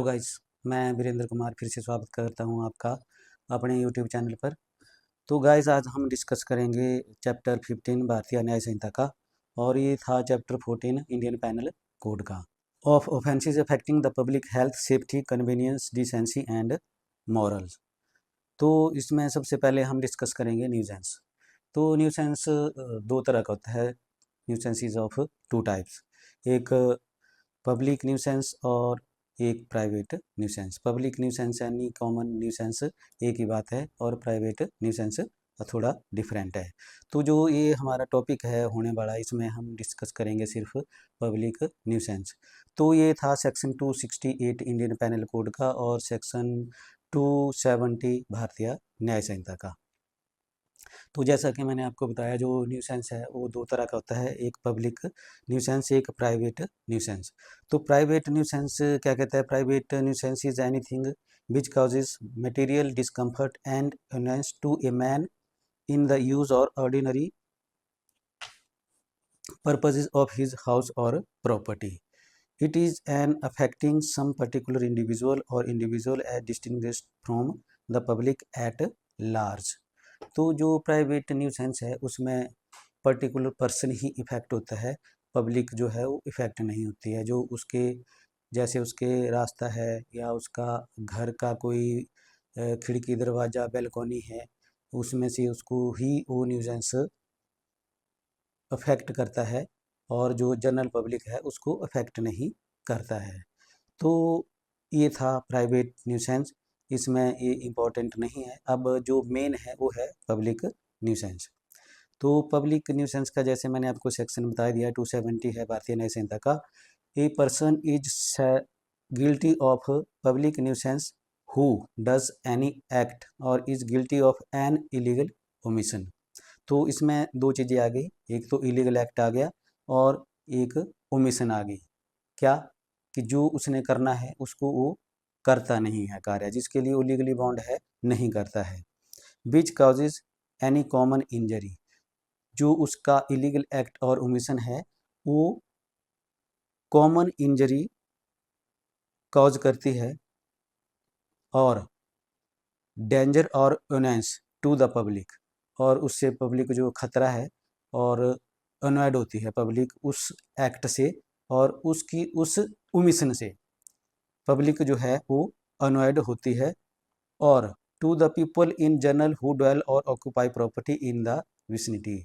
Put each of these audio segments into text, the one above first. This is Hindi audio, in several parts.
हेलो गाइस, मैं वीरेंद्र कुमार फिर से स्वागत करता हूं आपका अपने यूट्यूब चैनल पर। तो गाइस, आज हम डिस्कस करेंगे चैप्टर 15 भारतीय न्याय संहिता का, और ये था चैप्टर 14 इंडियन पैनल कोड का, of offences affecting the public health, safety, convenience, decency and morals. तो इसमें सबसे पहले हम डिस्कस करेंगे न्यूसेंस। तो न्यूसेंस दो तरह का होता है। Nuisance is of two types, एक पब्लिक न्यूसेंस और एक प्राइवेट न्यूसेंस। पब्लिक न्यूसेंस यानी कॉमन न्यूसेंस एक ही बात है, और प्राइवेट न्यूसेंस थोड़ा डिफरेंट है। तो जो ये हमारा टॉपिक है होने वाला, इसमें हम डिस्कस करेंगे सिर्फ पब्लिक न्यूसेंस। तो ये था सेक्शन 268 इंडियन पैनल कोड का और सेक्शन 270 भारतीय न्याय संहिता का। तो जैसा कि मैंने आपको बताया, जो न्यूसेंस है वो दो तरह का होता है, एक पब्लिक न्यूसेंस, एक प्राइवेट न्यूसेंस। तो प्राइवेट न्यूसेंस क्या कहता है? Private nuisance is anything which causes material discomfort and annoyance to a man in the use or ordinary purposes of his house or property. It is an affecting some particular individual or individual as distinguished from the public at large. तो जो प्राइवेट न्यूसेंस है उसमें पर्टिकुलर पर्सन ही इफेक्ट होता है, पब्लिक जो है वो इफेक्ट नहीं होती है। जो उसके जैसे उसके रास्ता है या उसका घर का कोई खिड़की, दरवाज़ा, बैल्कनी है, उसमें से उसको ही वो न्यूसेंस अफेक्ट करता है, और जो जनरल पब्लिक है उसको अफेक्ट नहीं करता है। तो ये था प्राइवेट न्यूसेंस, इसमें ये इम्पोर्टेंट नहीं है। अब जो मेन है वो है पब्लिक न्यूसेंस। तो पब्लिक न्यूसेंस का जैसे मैंने आपको सेक्शन बता दिया, 270 है भारतीय न्याय संहिता का। A person is guilty of public nuisance who does any act और is guilty of an illegal omission. तो इसमें दो चीज़ें आ गई, एक तो इलीगल एक्ट आ गया और एक ओमिशन आ गई। क्या कि जो उसने करना है उसको वो करता नहीं है, कार्य जिसके लिए वो लीगली बाउंड है नहीं करता है। विच काउजेज एनी कॉमन इंजरी, जो उसका इलीगल एक्ट और ओमिशन है वो कॉमन इंजरी कॉज करती है, और डेंजर और अनॉयंस टू द पब्लिक, और उससे पब्लिक जो खतरा है और अनॉयड होती है पब्लिक उस एक्ट से और उसकी उस ओमिशन से पब्लिक जो है वो अनॉयड होती है। और to the people in general who dwell और occupy property in the vicinity,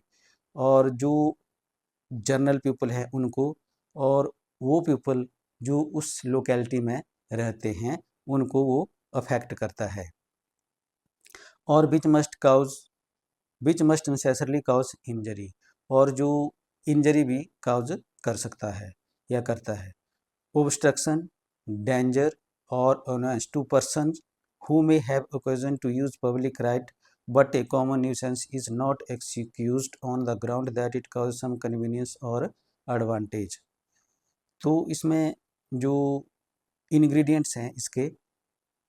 और जो जनरल पीपल है उनको, और वो पीपल जो उस लोकेलिटी में रहते हैं उनको वो अफेक्ट करता है। और which must necessarily cause injury, और जो इंजरी भी काउज कर सकता है या करता है। ओब्स्ट्रक्शन, डेंजर और annoyance to person who may have occasion to use public right, but a common nuisance is not excused on the ground that it causes some convenience or advantage. तो इसमें जो इंग्रेडिएंट्स हैं इसके,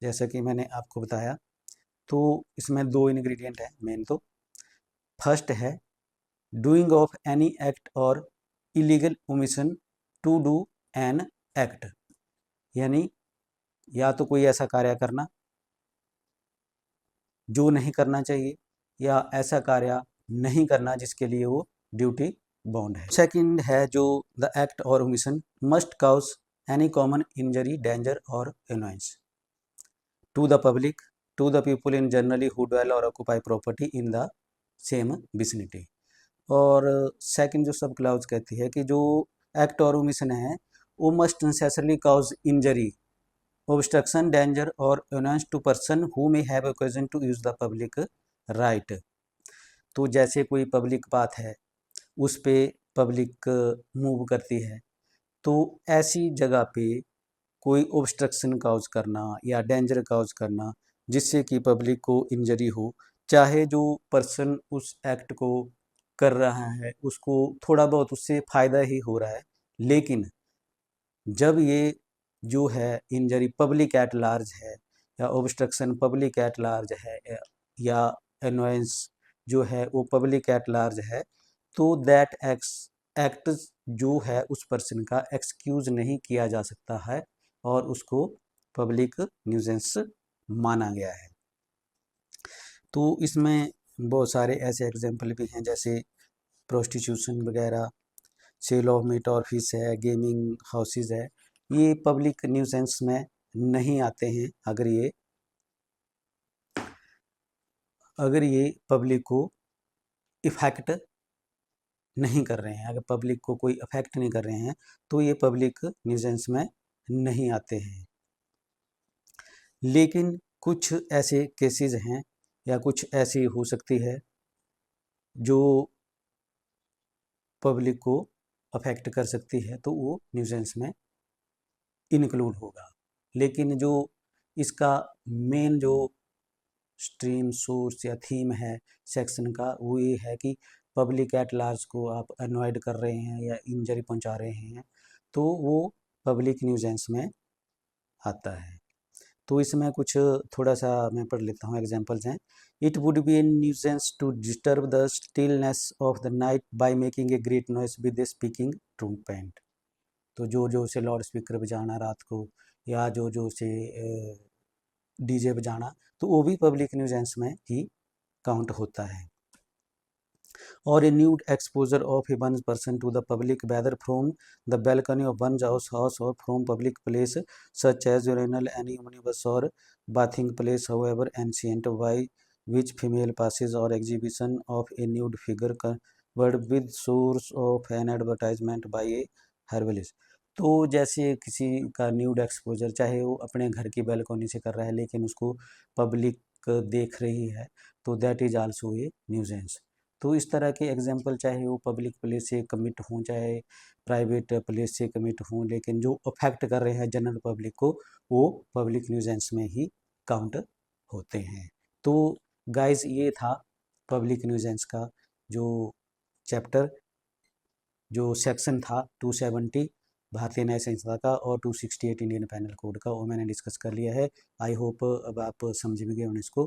जैसा कि मैंने आपको बताया, तो इसमें दो इंग्रेडिएंट है मेन। तो फर्स्ट है doing of any act or illegal omission to do an act, यानी या तो कोई ऐसा कार्य करना जो नहीं करना चाहिए, या ऐसा कार्य नहीं करना जिसके लिए वो ड्यूटी बाउंड है। सेकंड है जो द एक्ट और omission must cause any common injury, danger और annoyance to the public, to the people in generally who dwell और occupy property in the same vicinity. और सेकंड जो सब क्लाउज कहती है कि जो एक्ट और ओमिशन है वो must necessarily cause injury, obstruction, danger or annoyance to person who may have occasion to use the public right। तो जैसे कोई पब्लिक पाथ है उस पे पब्लिक मूव करती है, तो ऐसी जगह पे कोई ऑब्स्ट्रक्शन काउज करना या डेंजर काउज करना जिससे कि पब्लिक को इंजरी हो, चाहे जो पर्सन उस एक्ट को कर रहा है उसको थोड़ा बहुत उससे फ़ायदा ही हो रहा है, लेकिन जब ये जो है इंजरी पब्लिक एट लार्ज है या ऑब्स्ट्रक्शन पब्लिक एट लार्ज है या एनोयंस जो है वो पब्लिक एट लार्ज है, तो दैट एक्ट जो है उस पर्सन का एक्सक्यूज नहीं किया जा सकता है और उसको पब्लिक न्यूजेंस माना गया है। तो इसमें बहुत सारे ऐसे एग्जाम्पल भी हैं, जैसे प्रोस्टिट्यूशन वगैरह, सेल ऑफ मीट और फिश है, गेमिंग हाउसेज है। ये पब्लिक न्यूजेंस में नहीं आते हैं अगर ये पब्लिक को इफ़ेक्ट नहीं कर रहे हैं। अगर पब्लिक को कोई अफेक्ट नहीं कर रहे हैं तो ये पब्लिक न्यूजेंस में नहीं आते हैं। लेकिन कुछ ऐसे केसेस हैं या कुछ ऐसी हो सकती है जो पब्लिक को अफेक्ट कर सकती है, तो वो न्यूजेंस में इंक्लूड होगा। लेकिन जो इसका मेन जो स्ट्रीम सोर्स या थीम है सेक्शन का, वो ये है कि पब्लिक एट लार्ज को आप अनॉयड कर रहे हैं या इंजरी पहुंचा रहे हैं, तो वो पब्लिक न्यूजेंस में आता है। तो इसमें कुछ थोड़ा सा मैं पढ़ लेता हूँ, एग्जांपल्स हैं। It would be a nuisance to disturb the stillness of the night by making a great noise with a speaking trumpet. तो जो से लाउड स्पीकर बजाना रात को, या जो से डीजे बजाना, तो वो भी पब्लिक न्यूजेंस में ही काउंट होता है। और a nude exposure of a one person to the public whether from the balcony of one's house or from public place such as urinal, any omnibus or bathing place, however ancient, by which female passes or exhibition of a nude figure covered with source of an advertisement by a herbalist। तो जैसे किसी का न्यूड एक्सपोजर, चाहे वो अपने घर की बैल्कनी से कर रहा है लेकिन उसको पब्लिक देख रही है, तो दैट इज आल्सो ए न्यूजेंस। तो इस तरह के एग्जाम्पल, चाहे वो पब्लिक प्लेस से कमिट हों चाहे प्राइवेट प्लेस से कमिट हों, लेकिन जो अफेक्ट कर रहे हैं जनरल पब्लिक को, वो पब्लिक न्यूजेंस में ही काउंट होते हैं। तो गाइस, ये था पब्लिक न्यूजेंस का जो चैप्टर, जो सेक्शन था 270 भारतीय न्याय संहिता का और 268 इंडियन पैनल कोड का, वो मैंने डिस्कस कर लिया है। आई होप अब आप समझ भी गए होंगे इसको।